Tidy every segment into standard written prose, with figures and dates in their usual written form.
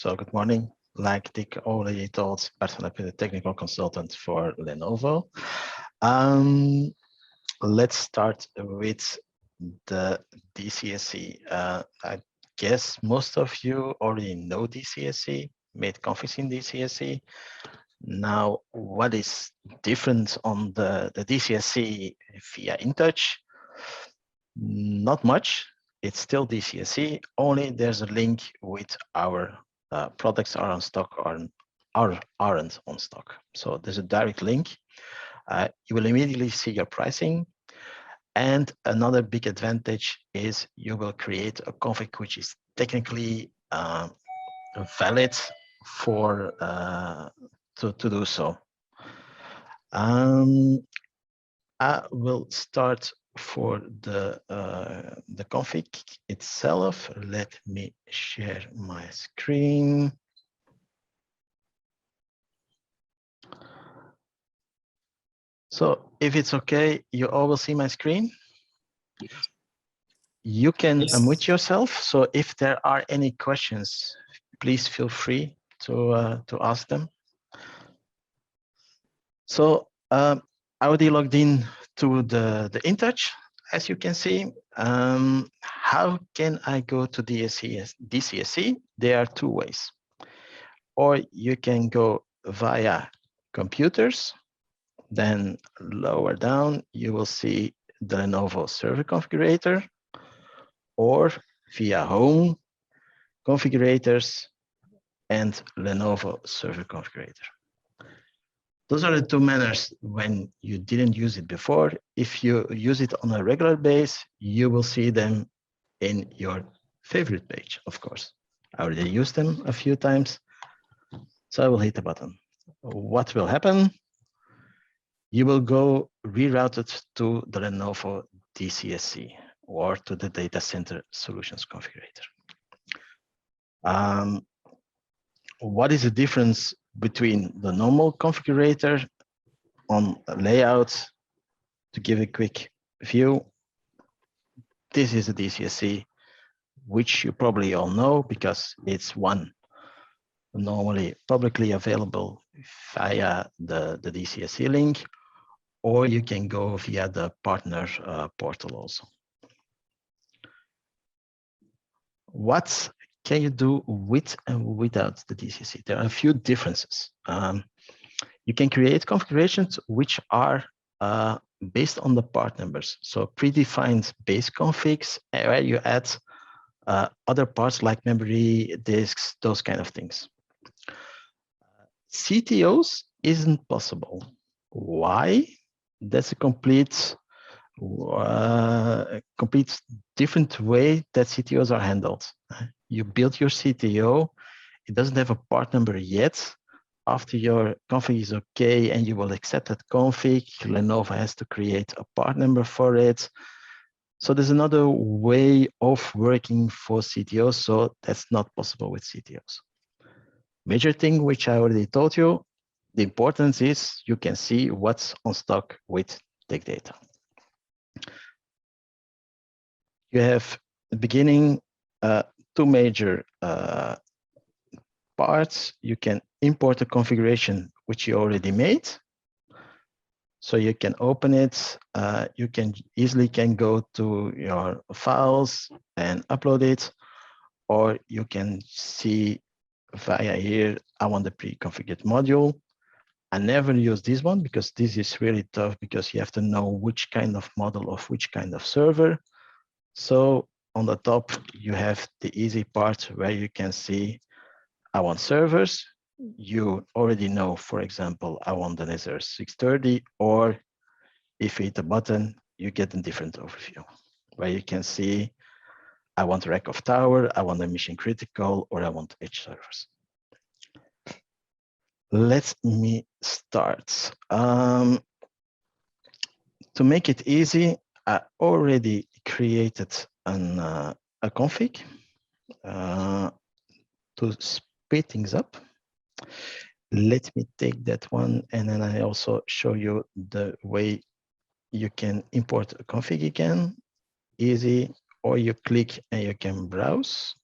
So good morning. Like Dick already told, Bart van Appen, the technical consultant for Lenovo. Let's start with the DCSC. I guess most of you already know DCSC, made configs in DCSC. Now, what is different on the DCSC via InTouch? Not much. It's still DCSC, only there's a link with our products are on stock or aren't on stock. So there's a direct link. You will immediately see your pricing. And another big advantage is you will create a config which is technically valid for to do so. I will start for the config itself. Let me share my screen. So if it's okay, you all will see my screen. You can unmute yourself. So if there are any questions, please feel free to ask them. So I already logged in to the InTouch, as you can see. How can I go to DCSC? There are two ways. Or you can go via computers. Then lower down, you will see the Lenovo Server Configurator, or via Home, Configurators, and Lenovo Server Configurator. Those are the two manners when you didn't use it before. If you use it on a regular base, you will see them in your favorite page, of course. I already used them a few times, so I will hit the button. What will happen? You will go rerouted to the Lenovo DCSC or to the Data Center Solutions Configurator. What is the difference between the normal configurator on layout? To give a quick view, this is the DCSC, which you probably all know because it's one normally publicly available via the DCSC link, or you can go via the partner portal also. What can you do with and without the DCSC? There are a few differences. You can create configurations which are based on the part numbers. So predefined base configs where you add other parts like memory, disks, those kind of things. CTOs isn't possible. Why? That's a complete different way that CTOs are handled. You build your CTO, it doesn't have a part number yet. After your config is okay and you will accept that config, Lenovo has to create a part number for it. So there's another way of working for CTOs, so that's not possible with CTOs. Major thing which I already told you, the importance is you can see what's on stock with Tech Data. You have the beginning, two major parts. You can import a configuration which you already made. So you can open it. You can easily go to your files and upload it, or you can see via here, I want the pre-configured module. I never use this one because this is really tough because you have to know which kind of model of which kind of server. So on the top, you have the easy part where you can see, I want servers. You already know, for example, I want the Nether 630, or if you hit a button, you get a different overview where you can see, I want a rack of tower, I want a mission critical, or I want edge servers. Let me start. To make it easy, I already created a config to speed things up. Let me take that one, and then I also show you the way you can import a config again. Easy, or you click and you can browse,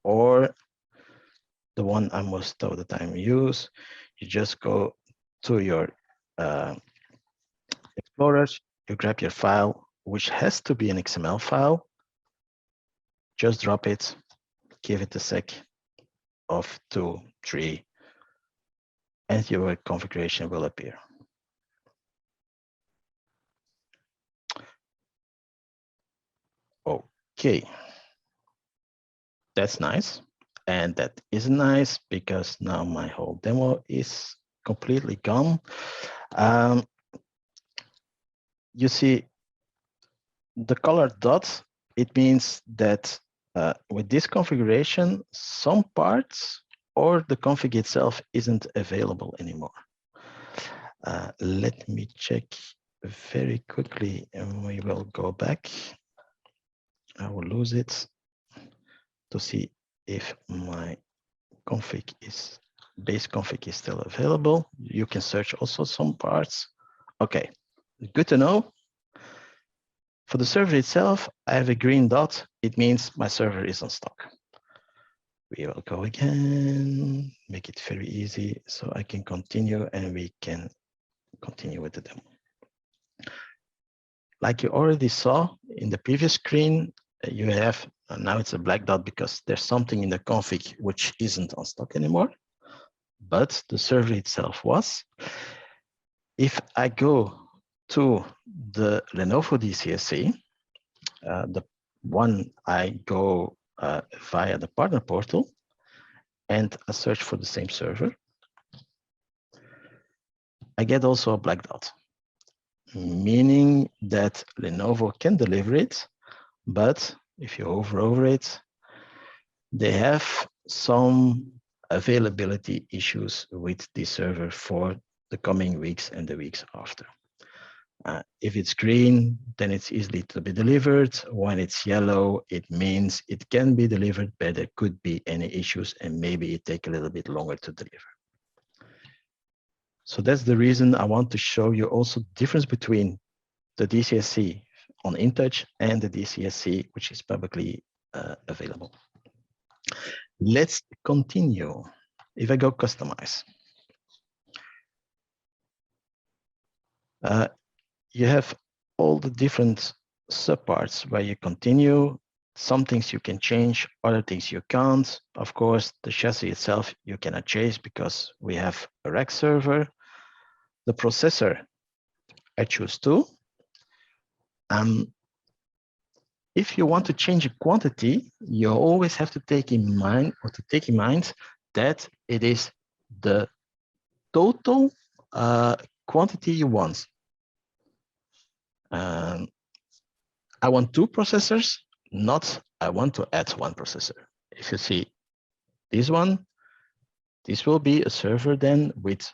or the one I most of the time use, you just go to your Explorer, you grab your file, which has to be an XML file, just drop it, give it a sec of 2, 3, and your configuration will appear. Okay, that's nice. And that is nice because now my whole demo is completely gone. You see the colored dot, it means that with this configuration, some parts or the config itself isn't available anymore. Let me check very quickly and we will go back. I will lose it to see if my base config is still available. You can search also some parts. Okay, good to know. For the server itself, I have a green dot. It means my server is on stock. We will go again, make it very easy so I can continue and we can continue with the demo. Like you already saw in the previous screen, you have, now it's a black dot because there's something in the config which isn't on stock anymore, but the server itself was. If I go to the Lenovo DCSC, the one I go via the partner portal and I search for the same server, I get also a black dot, meaning that Lenovo can deliver it, but if you hover over it, they have some availability issues with the server for the coming weeks and the weeks after. If it's green, then it's easily to be delivered. When it's yellow, it means it can be delivered, but there could be any issues and maybe it take a little bit longer to deliver. So that's the reason I want to show you also the difference between the DCSC on InTouch and the DCSC, which is publicly available. Let's continue. If I go customize, you have all the different subparts where you continue. Some things you can change, other things you can't. Of course, the chassis itself you cannot change because we have a rack server. The processor, I choose 2. If you want to change a quantity, you always have to take in mind that it is the total quantity you want. I want 2 processors, not I want to add 1 processor. If you see this one, this will be a server then with,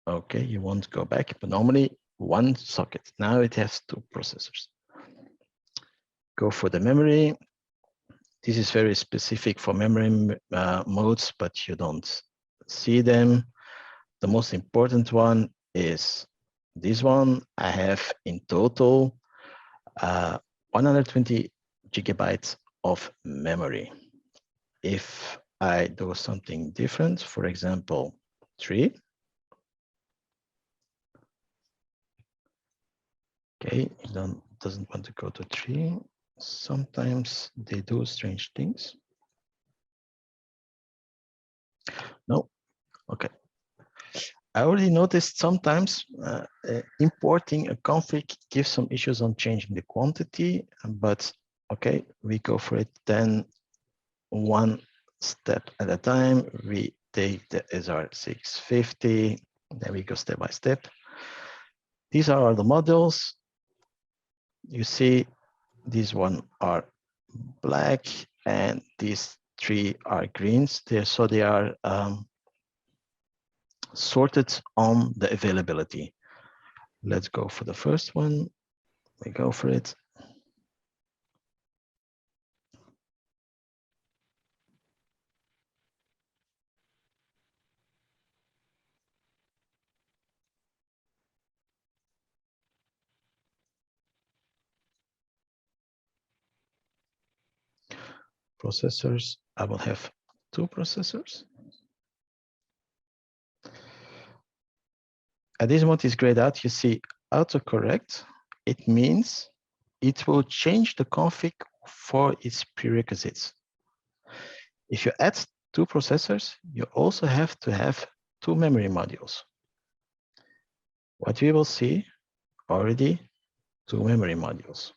okay, you want to go back, but normally 1 socket. Now it has 2 processors. Go for the memory. This is very specific for memory modes, but you don't see them. The most important one is this one. I have in total 120 gigabytes of memory. If I do something different, for example, 3. Okay, it doesn't want to go to 3. Sometimes they do strange things. No, okay. I already noticed sometimes importing a config gives some issues on changing the quantity, but okay, we go for it then 1 step at a time. We take the SR650, then we go step by step. These are the modules. You see, these one are black and these 3 are greens. So they are sorted on the availability. Let's go for the first one. We go for it. Processors, I will have 2 processors. At this moment is grayed out. You see autocorrect. It means it will change the config for its prerequisites. If you add 2 processors, you also have to have 2 memory modules. What we will see already 2 memory modules.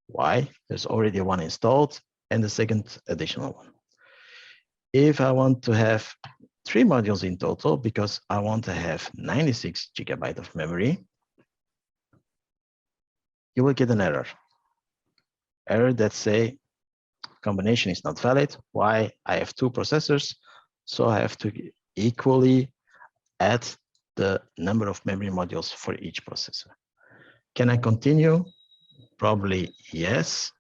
Why? There's already one installed and the second additional one. If I want to have 3 modules in total, because I want to have 96 GB of memory, you will get an error. Error that say combination is not valid. Why? I have 2 processors, so I have to equally add the number of memory modules for each processor. Can I continue? Probably yes.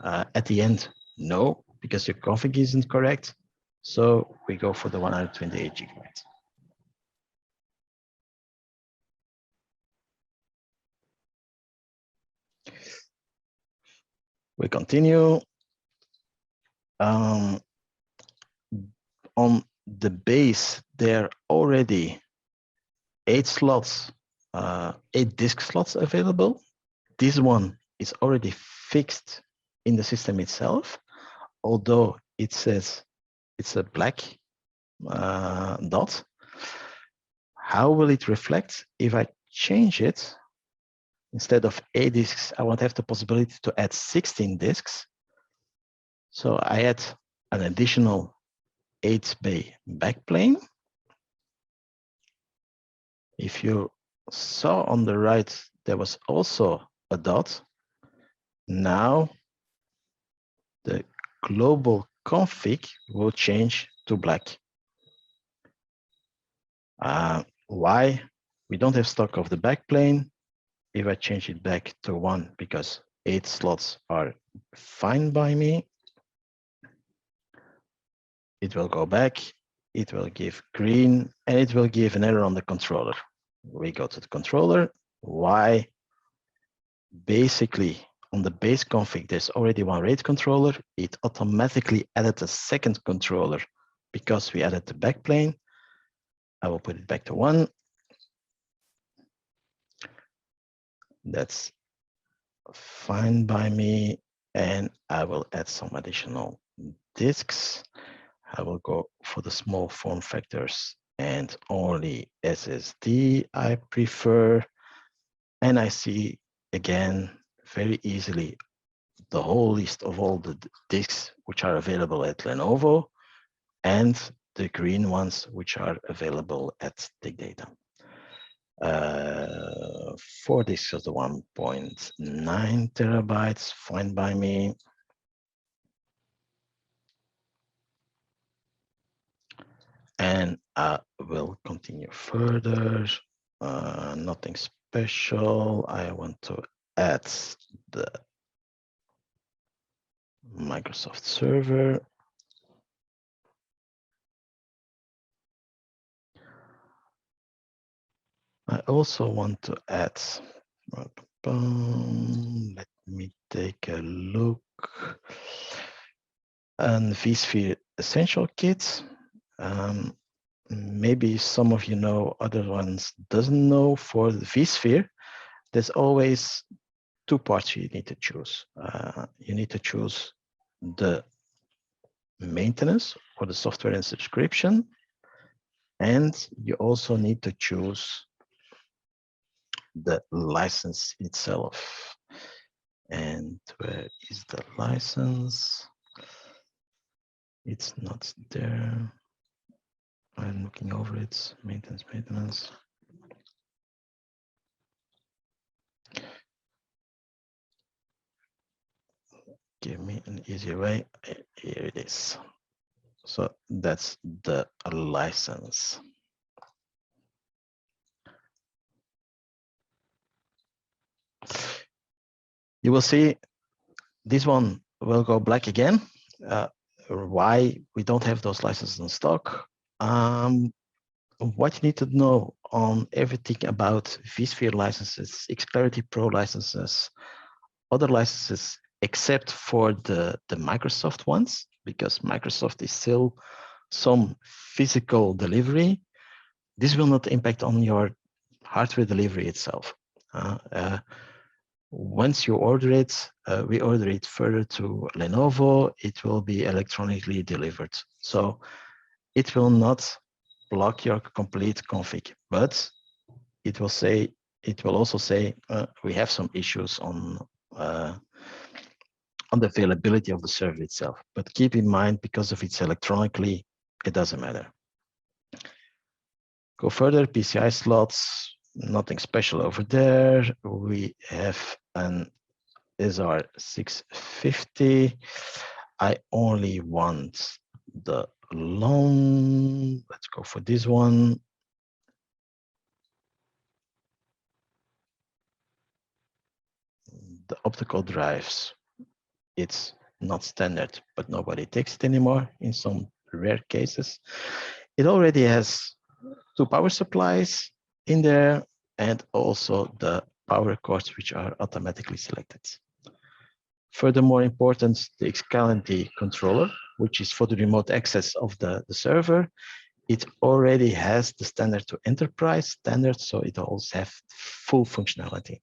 At the end, no, because your config isn't correct. So we go for the 128 gigabytes. We continue. On the base, there are already 8 slots, 8 disk slots available. This one is already fixed in the system itself, although it says it's a black dot. How will it reflect if I change it? Instead of 8 disks, I want to have the possibility to add 16 disks. So I add an additional 8-bay backplane. If you saw on the right, there was also a dot. Now the global config will change to black. Why? We don't have stock of the backplane. If I change it back to 1, because 8 slots are fine by me, it will go back, it will give green, and it will give an error on the controller. We go to the controller. Why? Basically, on the base config, there's already one RAID controller. It automatically added a second controller because we added the backplane. I will put it back to 1. That's fine by me. And I will add some additional disks. I will go for the small form factors and only SSD I prefer. And I see again very easily the whole list of all the disks which are available at Lenovo and the green ones which are available at Big Data. 4 disks of the 1.9 terabytes, fine by me. And I will continue further. Nothing special. I want to add the Microsoft server. I also want to add, let me take a look, an vSphere Essential Kit. Maybe some of you know, other ones doesn't know. For the vSphere, there's always 2 parts you need to choose. You need to choose the maintenance or the software and subscription, and you also need to choose the license itself. And where is the license? It's not there. I'm looking over it. Maintenance. Give me an easy way. Here it is. So that's the license. You will see this one will go black again. Why? We don't have those licenses in stock. What you need to know on everything about vSphere licenses, Xclarity Pro licenses, other licenses, except for the Microsoft ones, because Microsoft is still some physical delivery. This will not impact on your hardware delivery itself. Once you order it, we order it further to Lenovo, it will be electronically delivered. So it will not block your complete config, but it will also say we have some issues on the availability of the server itself. But keep in mind, because if it's electronically, it doesn't matter. Go further, PCI slots, nothing special over there. We have an SR650. I only want the long, let's go for this one. The optical drives, it's not standard, but nobody takes it anymore in some rare cases. It already has 2 power supplies in there and also the power cords, which are automatically selected. Furthermore important, the Excalenty controller, which is for the remote access of the server. It already has the standard to enterprise standard, so it also has full functionality.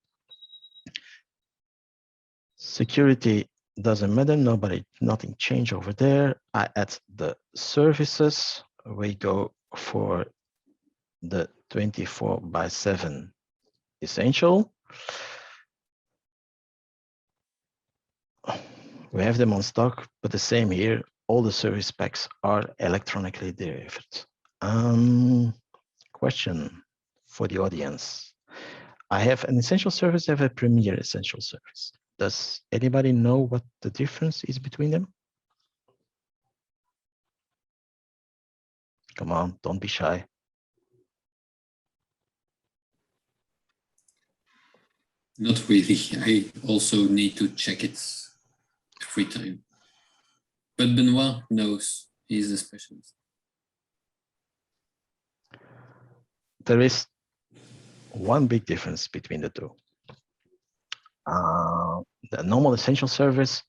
Security doesn't matter, nothing changed over there. I add the services. We go for the 24/7 essential. We have them on stock, but the same here. All the service packs are electronically delivered. Question for the audience. I have an essential service, I have a premier essential service. Does anybody know what the difference is between them? Come on, don't be shy. Not really. I also need to check it every time. But Benoit knows. He's a specialist. There is one big difference between the two. The normal essential service,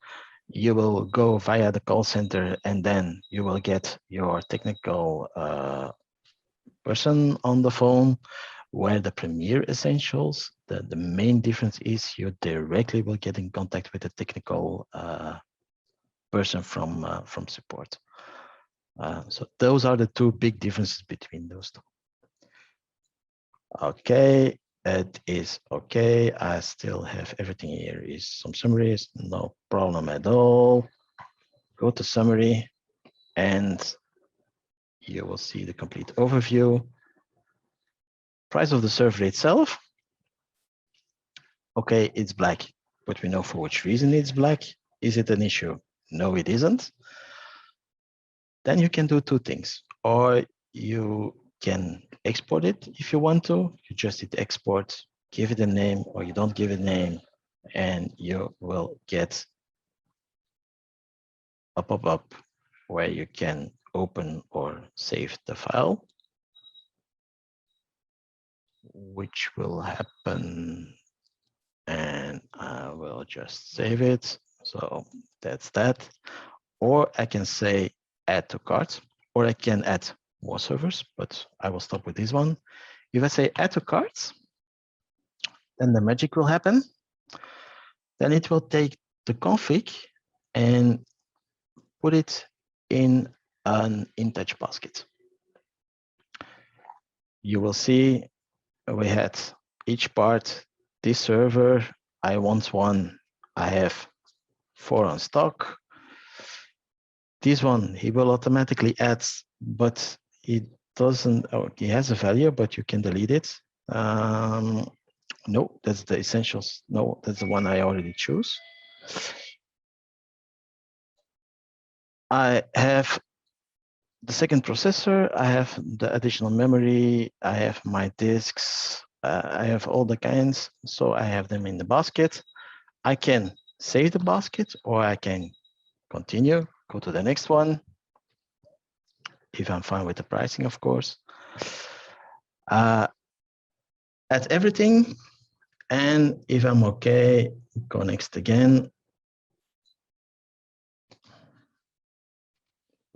you will go via the call center and then you will get your technical person on the phone. Where the Premier Essentials, the main difference is you directly will get in contact with the technical person from support. So those are the 2 big differences between those 2. Okay, it is okay. I still have everything here is some summaries, no problem at all. Go to summary and you will see the complete overview. Price of the server itself. Okay, it's black, but we know for which reason it's black. Is it an issue? No, it isn't. Then you can do 2 things, or you can export it if you want to. You just hit export, give it a name, or you don't give it a name, and you will get a pop-up where you can open or save the file, which will happen, and I will just save it. So that's that. Or I can say add to cart, or I can add more servers, but I will stop with this one. If I say add to cart, then the magic will happen. Then it will take the config and put it in an InTouch basket. You will see we had each part, this server, I want 1, I have 4 on stock. This one, he will automatically add, but it doesn't, he has a value, but you can delete it. No, that's the essentials. No, that's the one I already choose. I have the second processor, I have the additional memory, I have my disks, I have all the kinds, so I have them in the basket. I can save the basket or I can continue, go to the next one, if I'm fine with the pricing, of course. Add everything, and if I'm okay, go next again.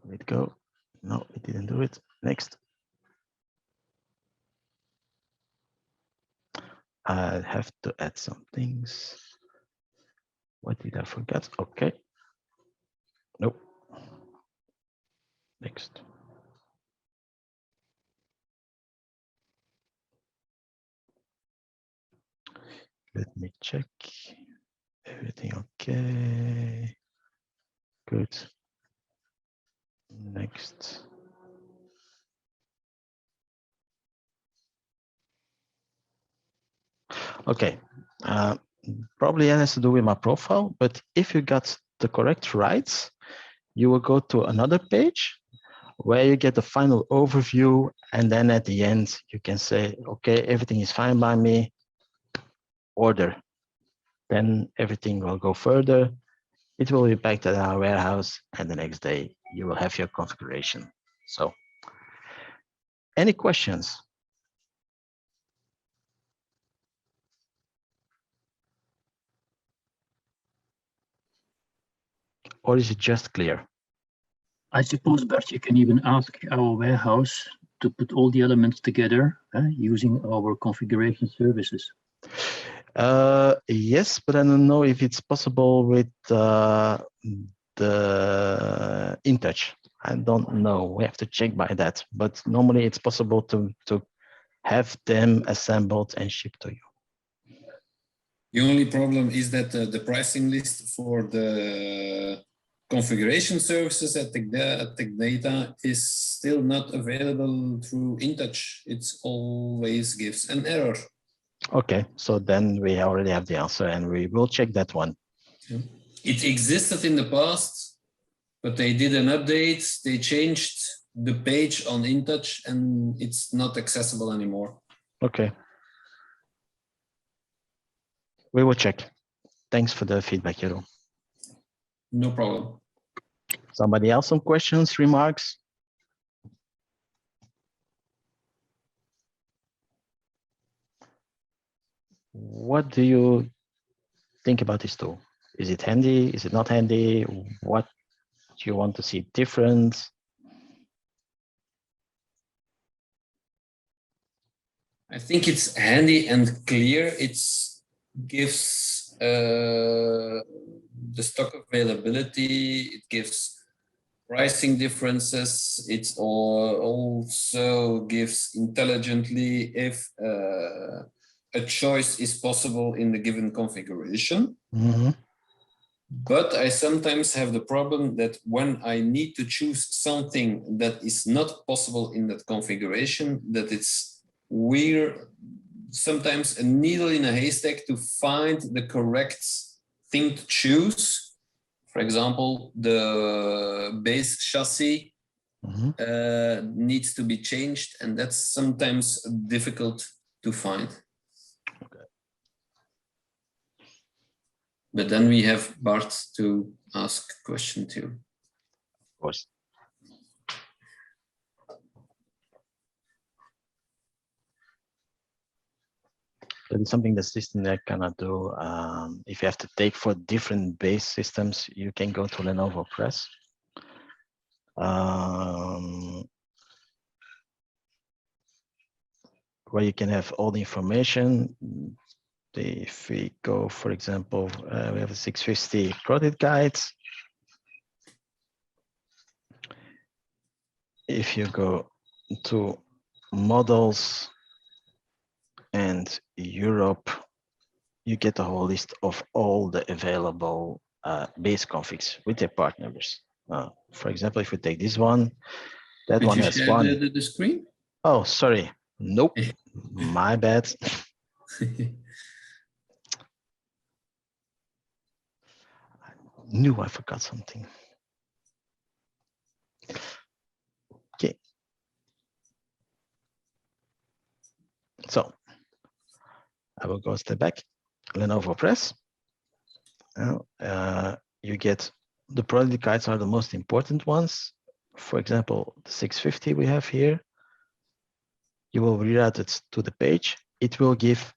Let it go. No, it didn't do it. Next. I have to add some things. What did I forget? Okay. Nope. Next. Let me check. Everything okay. Good. Next. Okay. Probably it has to do with my profile, but if you got the correct rights, you will go to another page where you get the final overview, and then at the end you can say, okay, everything is fine by me, order. Then everything will go further. It will be back to our warehouse, and the next day you will have your configuration. So, any questions? Or is it just clear? I suppose, Bert, you can even ask our warehouse to put all the elements together using our configuration services. Yes, but I don't know if it's possible with the InTouch. I don't know. We have to check by that. But normally it's possible to have them assembled and shipped to you. The only problem is that the pricing list for the configuration services at Tech Data is still not available through InTouch. It always gives an error. Okay, so then we already have the answer, and we will check that one. It existed in the past, but they did an update. They changed the page on InTouch, and it's not accessible anymore. Okay. We will check. Thanks for the feedback, Jeroen. No problem. Somebody else, some questions, remarks? What do you think about this tool? Is it handy? Is it not handy? What do you want to see different? I think it's handy and clear. It gives the stock availability. It gives pricing differences. It also gives intelligently if a choice is possible in the given configuration. Mm-hmm. But I sometimes have the problem that when I need to choose something that is not possible in that configuration, that it's weird, sometimes a needle in a haystack to find the correct thing to choose. For example, the base chassis needs to be changed, and that's sometimes difficult to find. Okay. But then we have Bart to ask question too. Of course. That is something the system that cannot do. If you have to take for different base systems, you can go to Lenovo Press. Where you can have all the information. If we go, for example, we have a 650 product guides. If you go to models and Europe, you get a whole list of all the available base configs with their partners. For example, if we take this one, that Could one you has share one. the screen? Oh, sorry. Nope. My bad. I knew I forgot something. Okay. So I will go a step back. Lenovo Press. You get the product guides are the most important ones. For example, the 650 we have here. You will reroute it to the page. It will give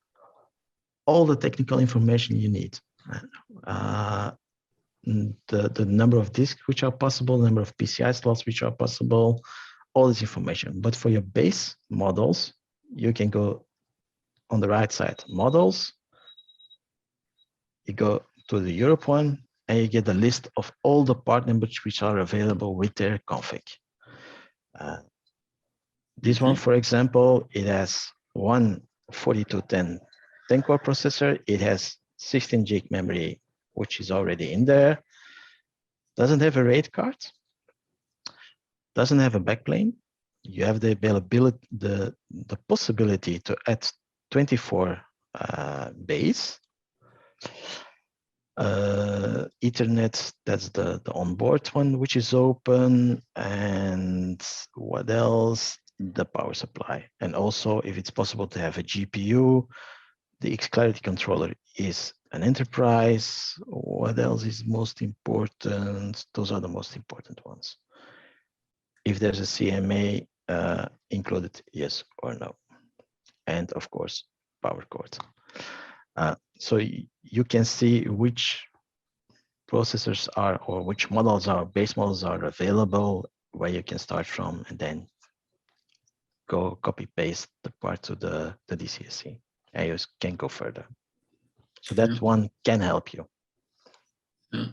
all the technical information you need. The number of disks which are possible, number of PCI slots which are possible, all this information. But for your base models, you can go on the right side, models. You go to the Europe one, and you get a list of all the part numbers which are available with their config. This one, for example, it has one 4210 10-core processor. It has 16 gig memory, which is already in there. Doesn't have a RAID card. Doesn't have a backplane. You have the availability, the possibility to add 24 bays. Ethernet, that's the onboard one, which is open. And what else? The power supply. And also, if it's possible to have a GPU, the X-Clarity controller is an enterprise. What else is most important? Those are the most important ones. If there's a CMA included, yes or no. And of course, power cord. So you can see which processors are, or which models are, base models are available, where you can start from, and then go copy paste the part to the DCSC, and you can go further. So that one can help you. I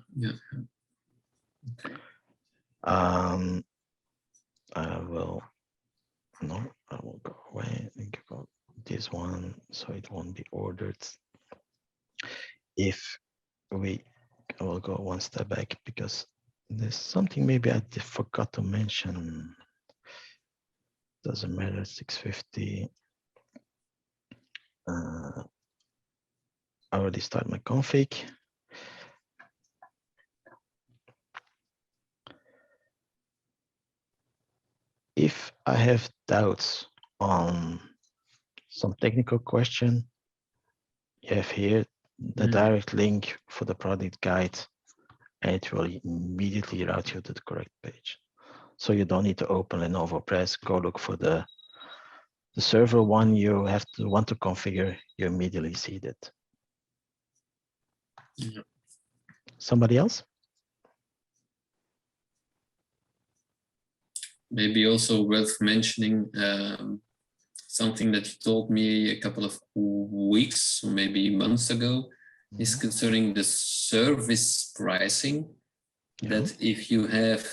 will go away and think about this one, so it won't be ordered. I will go one step back because there's something maybe I forgot to mention. Doesn't matter, 650. I already start my config. If I have doubts on some technical question, you have here the direct link for the product guide, and it will immediately route you to the correct page. So you don't need to open Lenovo Press, go look for the server one you want to configure, you immediately see that. Somebody else? Maybe also worth mentioning something that you told me a couple of weeks or maybe months ago is concerning the service pricing. That if you have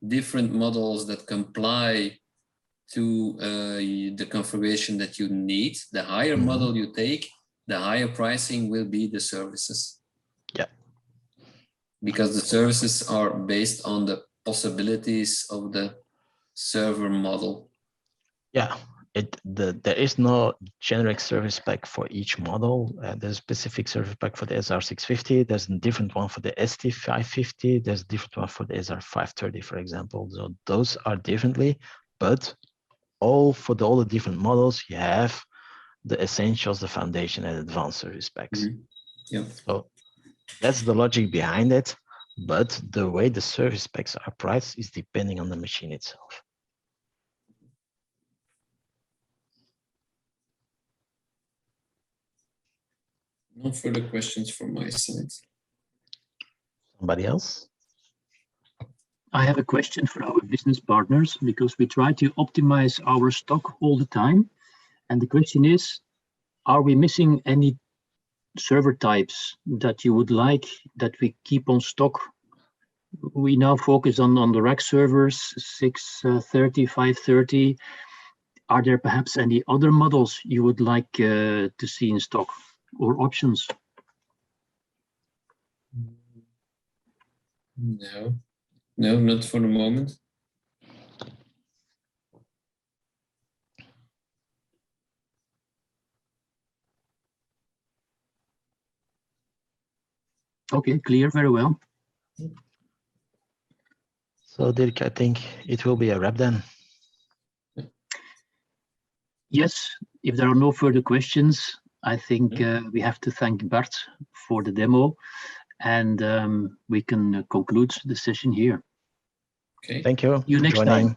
different models that comply to the configuration that you need, the higher model you take, the higher pricing will be the services. Yeah. Because the services are based on the possibilities of the server model. Yeah, there is no generic service pack for each model. There's a specific service pack for the SR650. There's a different one for the ST550. There's a different one for the SR530, for example. So those are differently, but all the different models, you have the essentials, the foundation, and advanced service packs. Yeah. So that's the logic behind it. But the way the service packs are priced is depending on the machine itself. No further questions from my side. Somebody else? I have a question for our business partners, because we try to optimize our stock all the time. And the question is, are we missing any server types that you would like that we keep on stock? We now focus on the rack servers, 630, 530. Are there perhaps any other models you would like to see in stock or options? No, not for the moment. Okay, clear, very well. So Dirk, I think it will be a wrap then. Yes, if there are no further questions, I think we have to thank Bart for the demo, and we can conclude the session here. Okay. Thank you. See you next time.